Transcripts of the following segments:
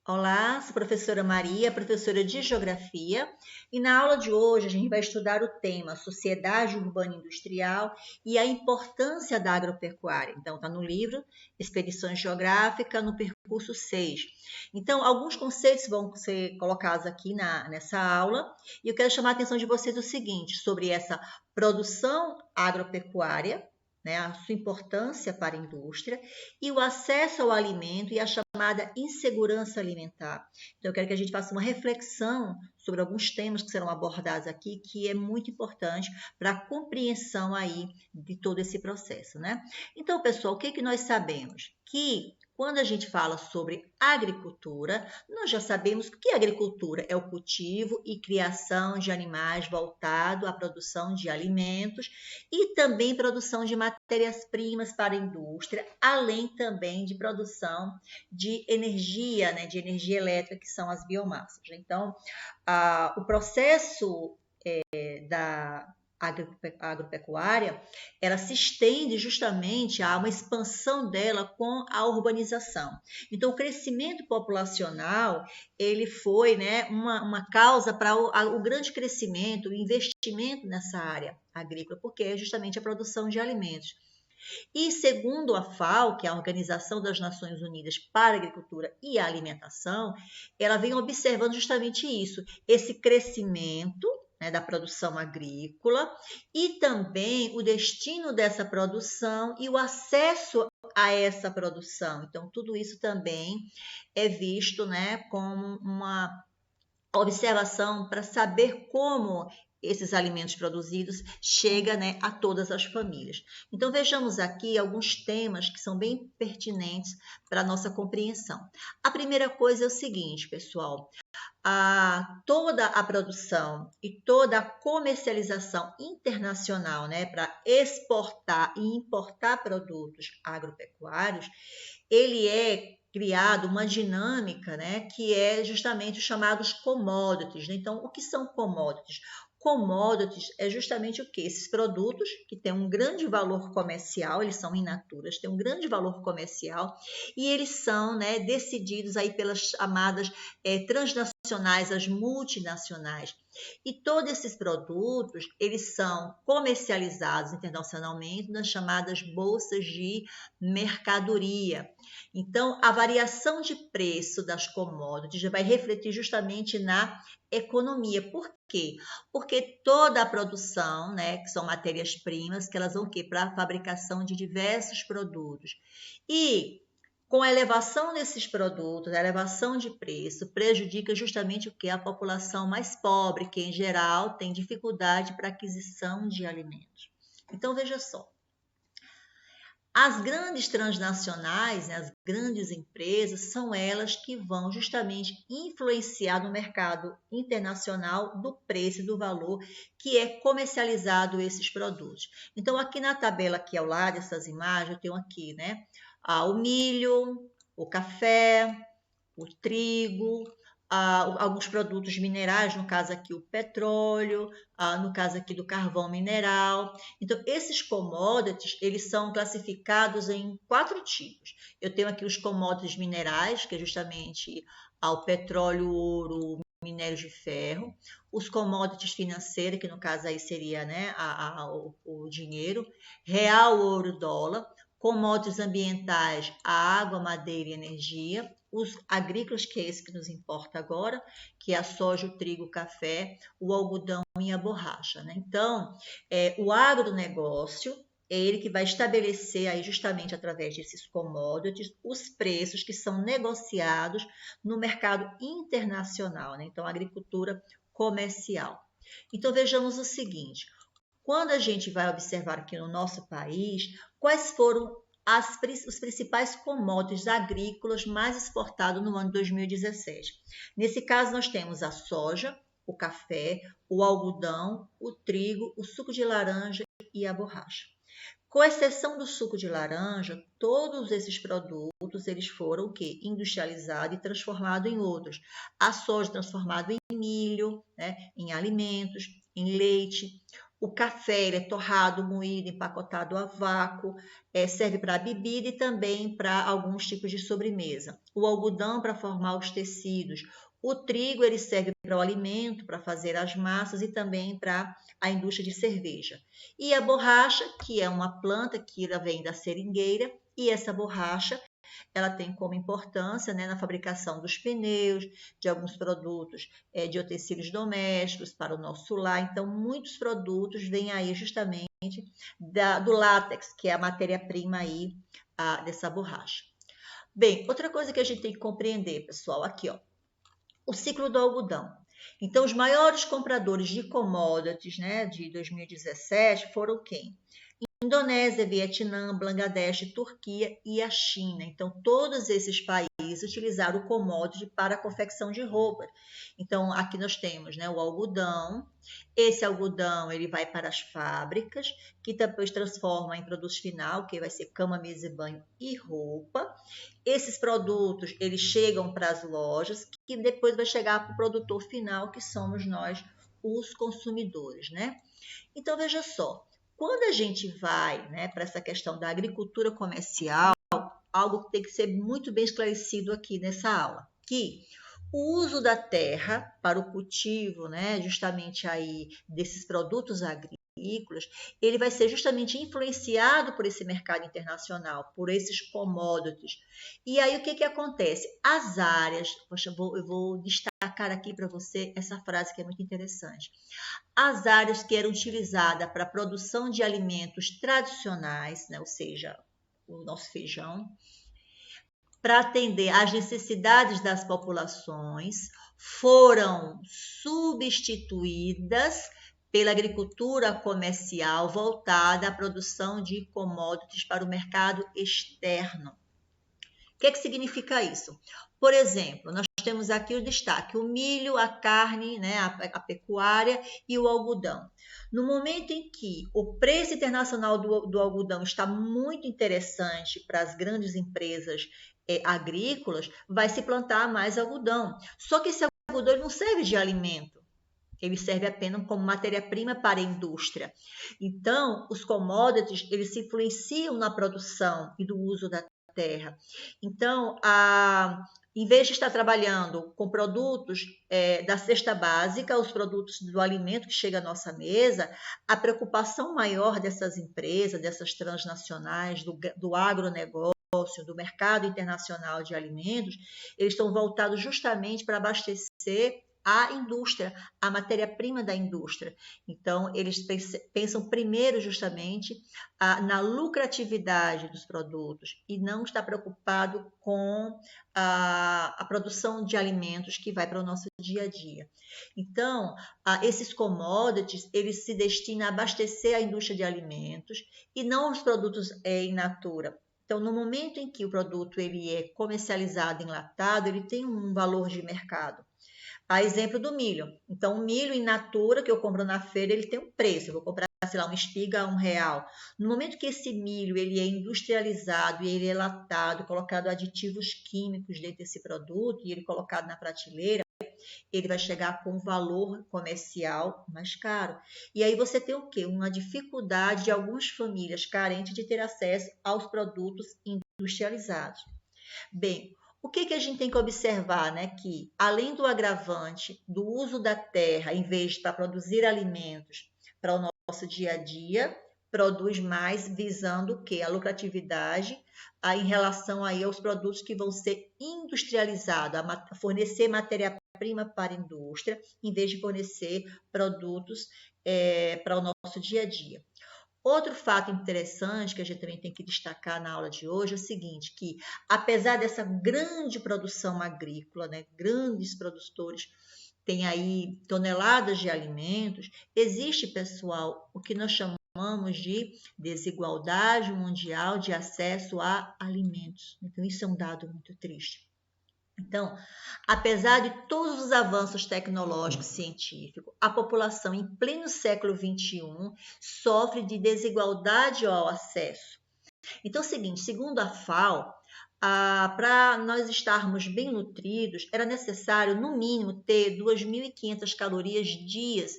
Olá, sou a professora Maria, professora de Geografia, e na aula de hoje a gente vai estudar o tema Sociedade Urbana Industrial e a importância da agropecuária. Então, está no livro Expedições Geográficas, no percurso 6. Então, alguns conceitos vão ser colocados aqui nessa aula, e eu quero chamar a atenção de vocês o seguinte, sobre essa produção agropecuária, né, a sua importância para a indústria, e o acesso ao alimento e a chamada insegurança alimentar. Então, eu quero que a gente faça uma reflexão sobre alguns temas que serão abordados aqui, que é muito importante para a compreensão aí de todo esse processo, né? Então, pessoal, o que nós sabemos? Que quando a gente fala sobre agricultura, nós já sabemos que agricultura é o cultivo e criação de animais voltado à produção de alimentos e também produção de matérias-primas para a indústria, além também de produção de energia, né, de energia elétrica, que são as biomassas. Então, o processo da agropecuária, ela se estende justamente a uma expansão dela com a urbanização. Então, o crescimento populacional, ele foi, né, uma causa para o grande crescimento, o investimento nessa área agrícola, porque é justamente a produção de alimentos. E segundo a FAO, que é a Organização das Nações Unidas para a Agricultura e a Alimentação, ela vem observando justamente isso, esse crescimento, né, da produção agrícola e também o destino dessa produção e o acesso a essa produção. Então, tudo isso também é visto, né, como uma observação para saber como esses alimentos produzidos chegam, né, a todas as famílias. Então, vejamos aqui alguns temas que são bem pertinentes para a nossa compreensão. A primeira coisa é o seguinte, pessoal, toda a produção e toda a comercialização internacional, né, para exportar e importar produtos agropecuários, ele é criado uma dinâmica, né, que é justamente os chamados commodities, né? Então, o que são commodities? Commodities é justamente o que? Esses produtos que têm um grande valor comercial, eles são in naturas, têm um grande valor comercial e eles são, né, decididos aí pelas chamadas transnacionais, as multinacionais. E todos esses produtos, eles são comercializados internacionalmente nas chamadas bolsas de mercadoria. Então, a variação de preço das commodities vai refletir justamente na economia. Por quê? Porque toda a produção, né, que são matérias-primas, que elas vão para a fabricação de diversos produtos. E com a elevação desses produtos, a elevação de preço, prejudica justamente o que? A população mais pobre, que em geral tem dificuldade para aquisição de alimentos. Então, veja só. As grandes transnacionais, né, as grandes empresas, são elas que vão justamente influenciar no mercado internacional do preço e do valor que é comercializado esses produtos. Então, aqui na tabela, aqui ao lado dessas imagens, eu tenho aqui, né, o milho, o café, o trigo, alguns produtos minerais, no caso aqui o petróleo, no caso aqui do carvão mineral. Então, esses commodities, eles são classificados em 4 tipos. Eu tenho aqui os commodities minerais, que é justamente o petróleo, o ouro, minérios de ferro, os commodities financeiros, que no caso aí seria, né, o dinheiro, real, ouro, dólar, commodities ambientais, a água, madeira e energia, os agrícolas, que é esse que nos importa agora, que é a soja, o trigo, o café, o algodão e a borracha, né? Então, o agronegócio é ele que vai estabelecer aí justamente através desses commodities os preços que são negociados no mercado internacional, né? Então, a agricultura comercial. Então, vejamos o seguinte, quando a gente vai observar aqui no nosso país, quais foram os principais commodities agrícolas mais exportados no ano de 2017. Nesse caso, nós temos a soja, o café, o algodão, o trigo, o suco de laranja e a borracha. Com exceção do suco de laranja, todos esses produtos eles foram o quê? Industrializados e transformados em outros. A soja transformada em milho, né? Em alimentos, em leite. O café, ele é torrado, moído, empacotado a vácuo, serve para bebida e também para alguns tipos de sobremesa. O algodão para formar os tecidos. O trigo, ele serve para o alimento, para fazer as massas e também para a indústria de cerveja. E a borracha, que é uma planta que ela vem da seringueira, e essa borracha ela tem como importância, né, na fabricação dos pneus, de alguns produtos de utensílios domésticos para o nosso lar. Então, muitos produtos vêm aí justamente do látex, que é a matéria-prima aí dessa borracha. Bem, outra coisa que a gente tem que compreender, pessoal, aqui, ó, o ciclo do algodão. Então, os maiores compradores de commodities, né, de 2017 foram quem? Indonésia, Vietnã, Bangladesh, Turquia e a China. Então, todos esses países utilizaram o commodity para a confecção de roupas. Então, aqui nós temos, né, o algodão. Esse algodão ele vai para as fábricas, que depois transforma em produtos final, que vai ser cama, mesa e banho e roupa. Esses produtos eles chegam para as lojas, que depois vai chegar para o produtor final, que somos nós, os consumidores, né? Então, veja só. Quando a gente vai, né, para essa questão da agricultura comercial, algo que tem que ser muito bem esclarecido aqui nessa aula, que o uso da terra para o cultivo, né, justamente aí desses produtos agrícolas, ele vai ser justamente influenciado por esse mercado internacional, por esses commodities. E aí o que acontece? As áreas, poxa, eu vou destacar aqui para você essa frase que é muito interessante. As áreas que eram utilizadas para a produção de alimentos tradicionais, né, ou seja, o nosso feijão, para atender às necessidades das populações, foram substituídas pela agricultura comercial voltada à produção de commodities para o mercado externo. O que significa isso? Por exemplo, nós temos aqui o destaque, o milho, a carne, né, a pecuária e o algodão. No momento em que o preço internacional do algodão está muito interessante para as grandes empresas agrícolas, vai se plantar mais algodão. Só que esse algodão não serve de alimento. Ele serve apenas como matéria-prima para a indústria. Então, os commodities, eles se influenciam na produção e do uso da terra. Então, em vez de estar trabalhando com produtos da cesta básica, os produtos do alimento que chega à nossa mesa, a preocupação maior dessas empresas, dessas transnacionais, do agronegócio, do mercado internacional de alimentos, eles estão voltados justamente para abastecer a indústria, a matéria-prima da indústria. Então, eles pensam primeiro justamente na lucratividade dos produtos e não está preocupado com a produção de alimentos que vai para o nosso dia a dia. Então, esses commodities, eles se destinam a abastecer a indústria de alimentos e não os produtos in natura. Então, no momento em que o produto ele é comercializado enlatado, ele tem um valor de mercado. A exemplo do milho. Então, o milho in natura que eu compro na feira, ele tem um preço. Eu vou comprar, sei lá, uma espiga a R$1. No momento que esse milho ele é industrializado e ele é latado, colocado aditivos químicos dentro desse produto e ele colocado na prateleira, ele vai chegar com um valor comercial mais caro. E aí você tem o quê? Uma dificuldade de algumas famílias carentes de ter acesso aos produtos industrializados. Bem, o que a gente tem que observar, né? Que além do agravante do uso da terra, em vez de para produzir alimentos para o nosso dia a dia, produz mais visando o quê? A lucratividade em relação aí aos produtos que vão ser industrializados, a fornecer matéria-prima para a indústria, em vez de fornecer produtos para o nosso dia a dia. Outro fato interessante que a gente também tem que destacar na aula de hoje é o seguinte, que apesar dessa grande produção agrícola, né, grandes produtores têm aí toneladas de alimentos, existe, pessoal, o que nós chamamos de desigualdade mundial de acesso a alimentos. Então, isso é um dado muito triste. Então, apesar de todos os avanços tecnológicos e científicos, a população em pleno século XXI sofre de desigualdade ao acesso. Então, é o seguinte, segundo a FAO, para nós estarmos bem nutridos, era necessário, no mínimo, ter 2.500 calorias dias.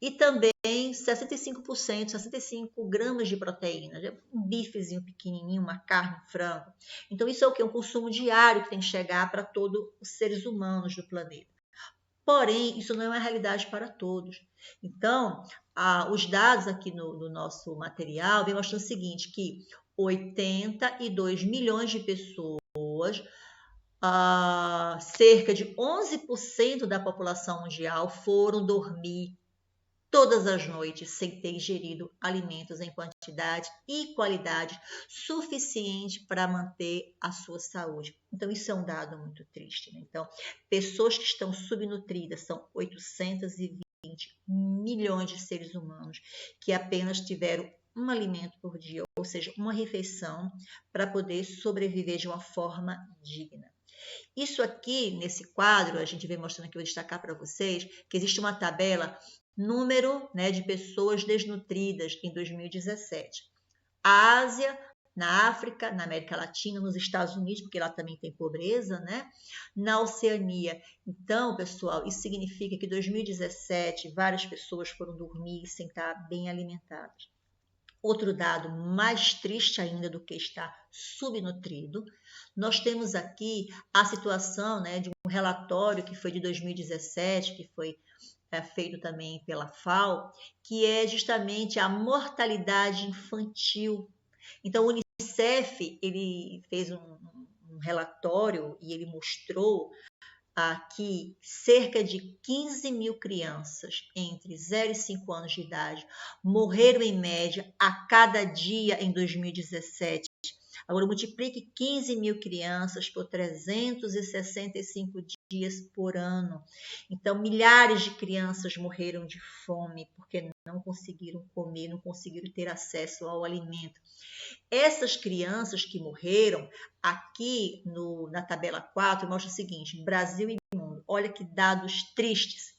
E também 65%, 65 gramas de proteína, um bifezinho pequenininho, uma carne, um frango. Então, isso é o que? Um consumo diário que tem que chegar para todos os seres humanos do planeta. Porém, isso não é uma realidade para todos. Então, os dados aqui no nosso material vem mostrando o seguinte, que 82 milhões de pessoas, cerca de 11% da população mundial foram dormir todas as noites sem ter ingerido alimentos em quantidade e qualidade suficiente para manter a sua saúde. Então, isso é um dado muito triste, né? Então, pessoas que estão subnutridas são 820 milhões de seres humanos que apenas tiveram um alimento por dia, ou seja, uma refeição para poder sobreviver de uma forma digna. Isso aqui, nesse quadro, a gente vem mostrando aqui, eu vou destacar para vocês, que existe uma tabela número, né, de pessoas desnutridas em 2017. A Ásia, na África, na América Latina, nos Estados Unidos, porque lá também tem pobreza, né? Na Oceania. Então, pessoal, isso significa que em 2017 várias pessoas foram dormir sem estar bem alimentadas. Outro dado mais triste ainda do que estar subnutrido, nós temos aqui a situação, né, de um relatório que foi de 2017, que foi feito também pela FAO, que é justamente a mortalidade infantil. Então, o Unicef ele fez um relatório e ele mostrou que cerca de 15 mil crianças entre 0 e 5 anos de idade morreram em média a cada dia em 2017. Agora, multiplique 15 mil crianças por 365 dias por ano. Então, milhares de crianças morreram de fome porque não conseguiram comer, não conseguiram ter acesso ao alimento. Essas crianças que morreram, aqui na tabela 4, mostra o seguinte, Brasil e mundo. Olha que dados tristes.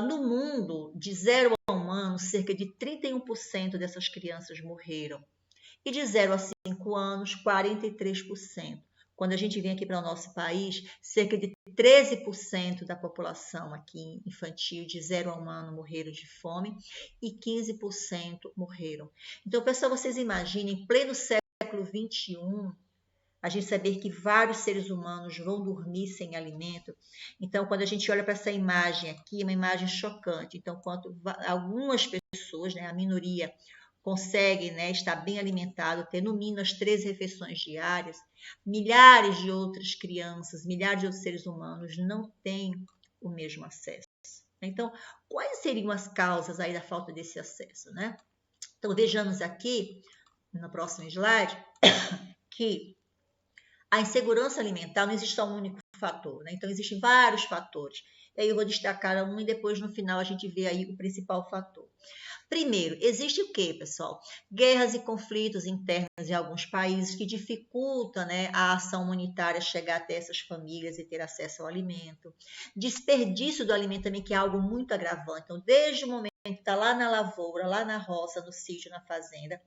No mundo, de 0 a 1 ano, cerca de 31% dessas crianças morreram. E de 0 a 5 anos, 43%. Quando a gente vem aqui para o nosso país, cerca de 13% da população aqui infantil de 0 a 1 ano morreram de fome e 15% morreram. Então, pessoal, vocês imaginem, em pleno século XXI, a gente saber que vários seres humanos vão dormir sem alimento. Então, quando a gente olha para essa imagem aqui, é uma imagem chocante. Então, quando algumas pessoas, né, a minoria, consegue, né, estar bem alimentado, ter no mínimo as 3 refeições diárias, milhares de outras crianças, milhares de outros seres humanos não têm o mesmo acesso. Então, quais seriam as causas aí da falta desse acesso, né? Então, vejamos aqui, no próximo slide, que a insegurança alimentar não existe só um único fator, né? Então, existem vários fatores. E aí eu vou destacar um e depois, no final, a gente vê aí o principal fator. Primeiro, existe o quê, pessoal? Guerras e conflitos internos em alguns países que dificultam, né, a ação humanitária chegar até essas famílias e ter acesso ao alimento. Desperdício do alimento também, que é algo muito agravante. Então, desde o momento que está lá na lavoura, lá na roça, no sítio, na fazenda,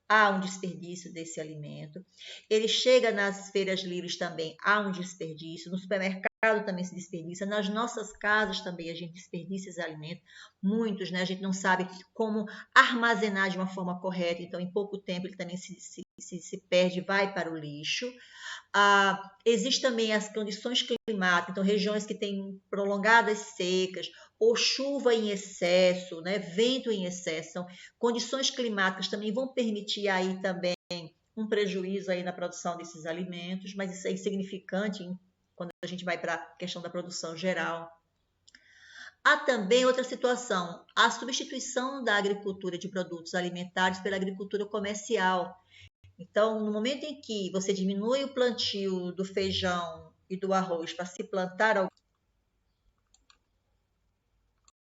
há um desperdício desse alimento. Ele chega nas feiras livres também, há um desperdício. No supermercado também se desperdiça. Nas nossas casas também a gente desperdiça esse alimento. Muitos, né? A gente não sabe como armazenar de uma forma correta. Então, em pouco tempo, ele também se perde, vai para o lixo. Existem também as condições climáticas. Então, regiões que têm prolongadas secas ou chuva em excesso, né? Vento em excesso. Então, condições climáticas também vão permitir aí também um prejuízo aí na produção desses alimentos, mas isso é insignificante quando a gente vai para a questão da produção geral. Há também outra situação, a substituição da agricultura de produtos alimentares pela agricultura comercial. Então, no momento em que você diminui o plantio do feijão e do arroz para se plantar